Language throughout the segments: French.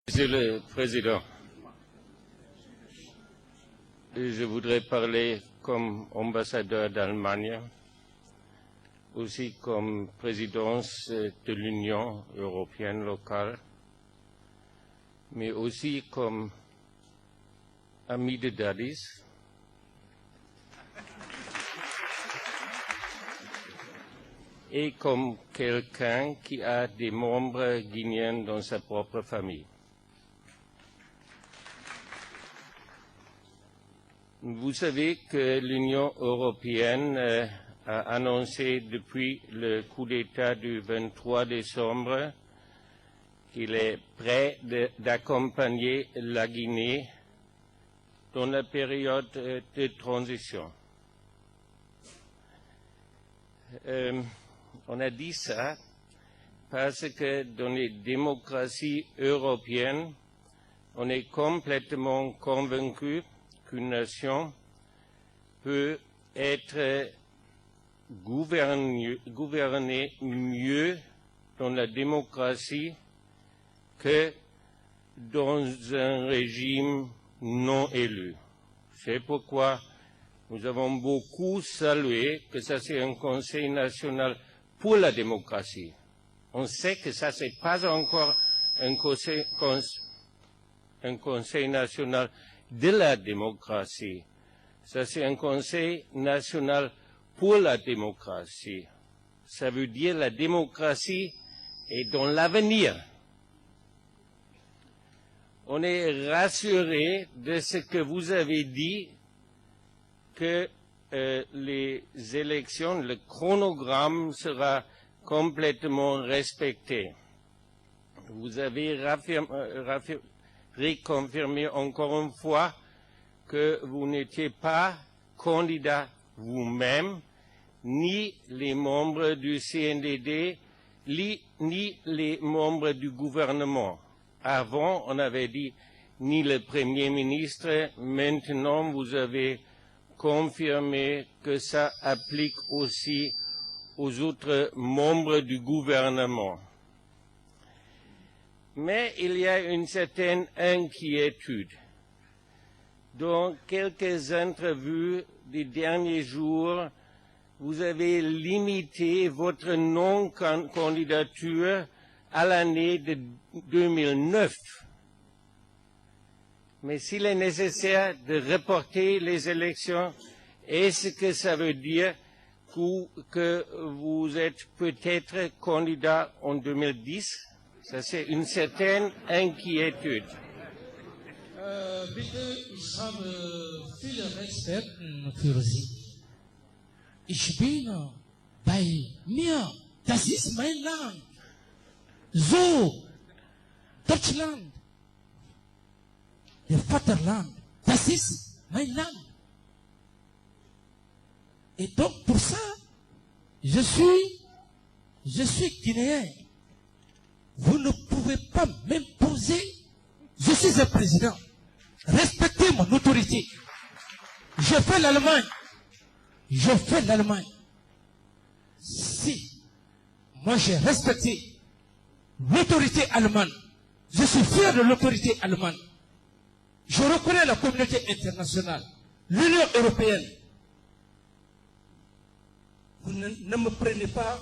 Monsieur le Président, je voudrais parler comme ambassadeur d'Allemagne, aussi comme présidence de l'Union européenne locale, mais aussi comme ami de Dadis, et comme quelqu'un qui a des membres guinéens dans sa propre famille. Vous savez que l'Union européenne a annoncé depuis le coup d'État du 23 décembre qu'il est prêt d'accompagner la Guinée dans la période de transition. On a dit ça parce que dans les démocraties européennes, on est complètement convaincu qu'une nation peut être gouvernée mieux dans la démocratie que dans un régime non élu. C'est pourquoi nous avons beaucoup salué que ça c'est un Conseil national pour la démocratie. On sait que ça c'est pas encore un conseil national de la démocratie. Ça, c'est un Conseil national pour la démocratie. Ça veut dire la démocratie est dans l'avenir. On est rassuré de ce que vous avez dit, que les élections, le chronogramme sera complètement respecté. Vous avez réconfirmer encore une fois que vous n'étiez pas candidat vous-même, ni les membres du CNDD, ni les membres du gouvernement. Avant, on avait dit ni le Premier ministre. Maintenant, vous avez confirmé que ça applique aussi aux autres membres du gouvernement. Mais il y a une certaine inquiétude. Dans quelques entrevues des derniers jours, vous avez limité votre non-candidature à l'année de 2009. Mais s'il est nécessaire de reporter les élections, est-ce que ça veut dire que vous êtes peut-être candidat en 2010? Ça, c'est une certaine inquiétude. Bitte, ich habe viele Experten für Sie. Ich bin bei mir. Das ist mein Land. So, Deutschland, der Vaterland, das ist mein Land. Et donc, pour ça, je suis guinéen. Vous ne pouvez pas m'imposer. Je suis un président. Respectez mon autorité. Je fais l'Allemagne. Je fais l'Allemagne. Si moi j'ai respecté l'autorité allemande, je suis fier de l'autorité allemande. Je reconnais la communauté internationale, l'Union européenne. Vous ne me prenez pas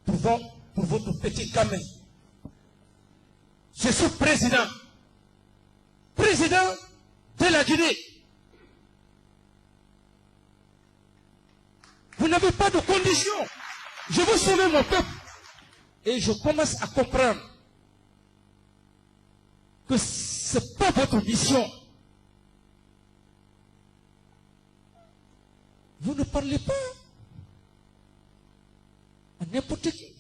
pour votre petit gamin. Je suis président de la Guinée. Vous n'avez pas de conditions. Je veux sauver mon peuple. Et je commence à comprendre que ce n'est pas votre mission. Vous ne parlez pas à n'importe qui.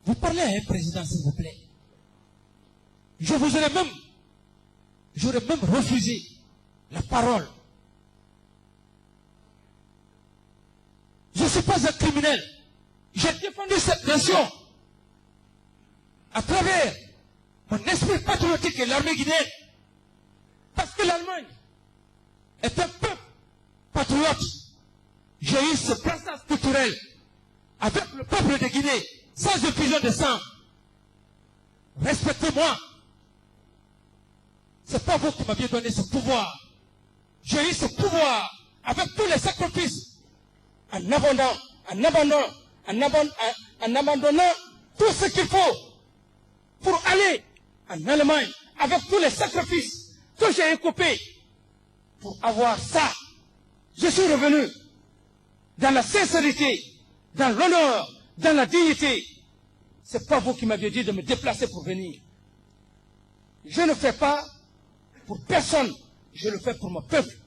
Vous parlez à un président, s'il vous plaît. J'aurais même refusé la parole. Je ne suis pas un criminel. J'ai défendu cette nation à travers mon esprit patriotique et l'armée guinéenne. Parce que l'Allemagne est un peuple patriote. J'ai eu ce brassage culturel avec le peuple de Guinée, sans effusion de sang. Respectez-moi. C'est pas vous qui m'aviez donné ce pouvoir. J'ai eu ce pouvoir avec tous les sacrifices, en abandonnant tout ce qu'il faut pour aller en Allemagne, avec tous les sacrifices que j'ai écopés pour avoir ça. Je suis revenu dans la sincérité, dans l'honneur, dans la dignité. Ce n'est pas vous qui m'aviez dit de me déplacer pour venir. Je ne fais pas pour personne, je le fais pour mon peuple.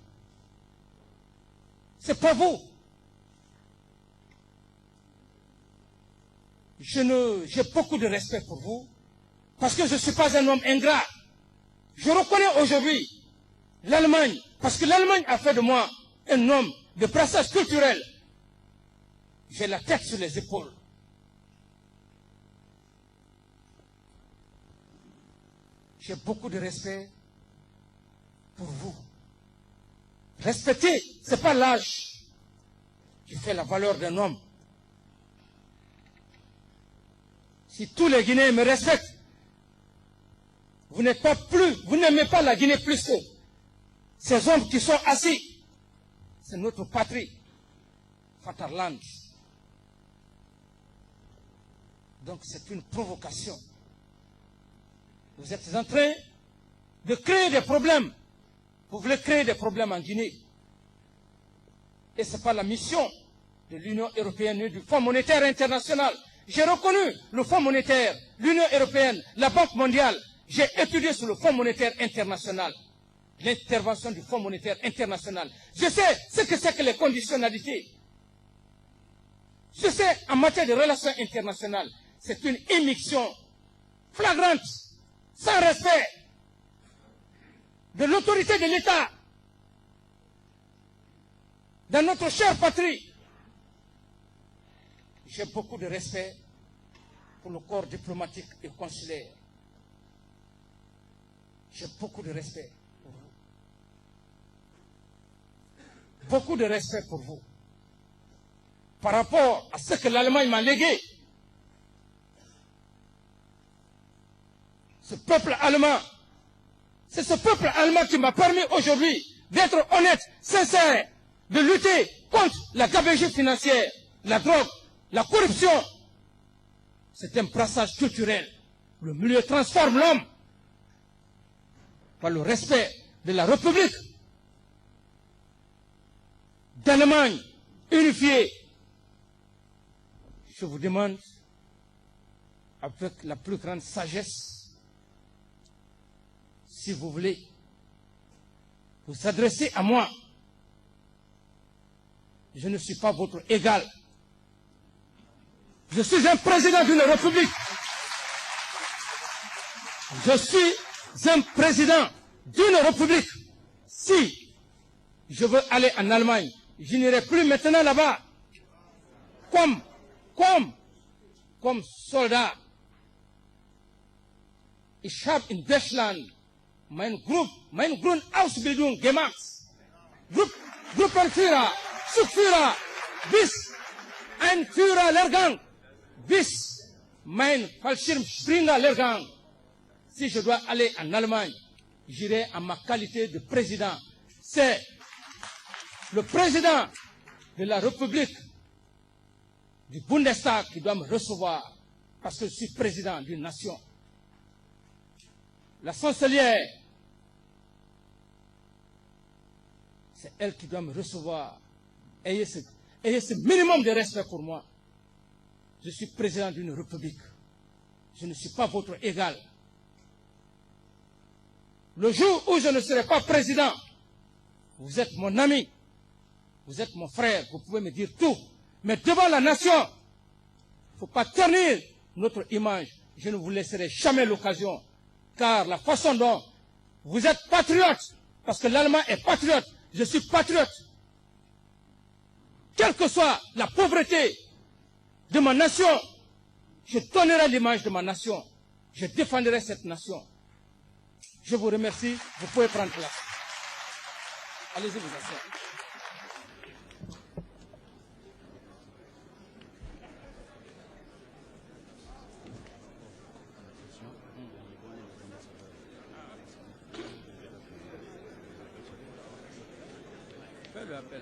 Ce n'est pas vous. J'ai beaucoup de respect pour vous, parce que je ne suis pas un homme ingrat. Je reconnais aujourd'hui l'Allemagne, parce que l'Allemagne a fait de moi un homme de brassage culturel. J'ai la tête sur les épaules. J'ai beaucoup de respect pour vous. Respecter, ce n'est pas l'âge qui fait la valeur d'un homme. Si tous les Guinéens me respectent, vous n'aimez pas la Guinée plus que ces hommes qui sont assis. C'est notre patrie, Vaterland. Donc c'est une provocation. Vous êtes en train de créer des problèmes. Vous voulez créer des problèmes en Guinée. Et ce n'est pas la mission de l'Union européenne ni du Fonds monétaire international. J'ai reconnu le Fonds monétaire, l'Union européenne, la Banque mondiale. J'ai étudié sur le Fonds monétaire international, l'intervention du Fonds monétaire international. Je sais ce que c'est que les conditionnalités. Je sais, en matière de relations internationales, c'est une immixtion flagrante, sans respect de l'autorité de l'État dans notre chère patrie. J'ai beaucoup de respect pour le corps diplomatique et consulaire. J'ai beaucoup de respect pour vous. Beaucoup de respect pour vous. Par rapport à ce que l'Allemagne m'a légué. Ce peuple allemand, c'est ce peuple allemand qui m'a permis aujourd'hui d'être honnête, sincère, de lutter contre la gabegie financière, la drogue, la corruption. C'est un brassage culturel. Le milieu transforme l'homme par le respect de la République d'Allemagne unifiée. Je vous demande, avec la plus grande sagesse, si vous voulez vous adresser à moi. Je ne suis pas votre égal. Je suis un président d'une république. Je suis un président d'une république. Si je veux aller en Allemagne, je n'irai plus maintenant là-bas comme soldat. Ich habe in Deutschland mein Grundausbildung gemacht. Gruppenführer, Zugführer, bis ein Führerlehrgang, bis mein Fallschirmspringerlehrgang. Si je dois aller en Allemagne, j'irai en ma qualité de président. C'est le président de la République du Bundestag qui doit me recevoir parce que je suis président d'une nation. La chancelière, c'est elle qui doit me recevoir. Ayez ce minimum de respect pour moi. Je suis président d'une république. Je ne suis pas votre égal. Le jour où je ne serai pas président, vous êtes mon ami, vous êtes mon frère, vous pouvez me dire tout. Mais devant la nation, il ne faut pas ternir notre image. Je ne vous laisserai jamais l'occasion. Car la façon dont vous êtes patriote, parce que l'Allemand est patriote, je suis patriote. Quelle que soit la pauvreté de ma nation, je donnerai l'image de ma nation. Je défendrai cette nation. Je vous remercie. Vous pouvez prendre place. Allez-y vous asseoir. Fais-le appel.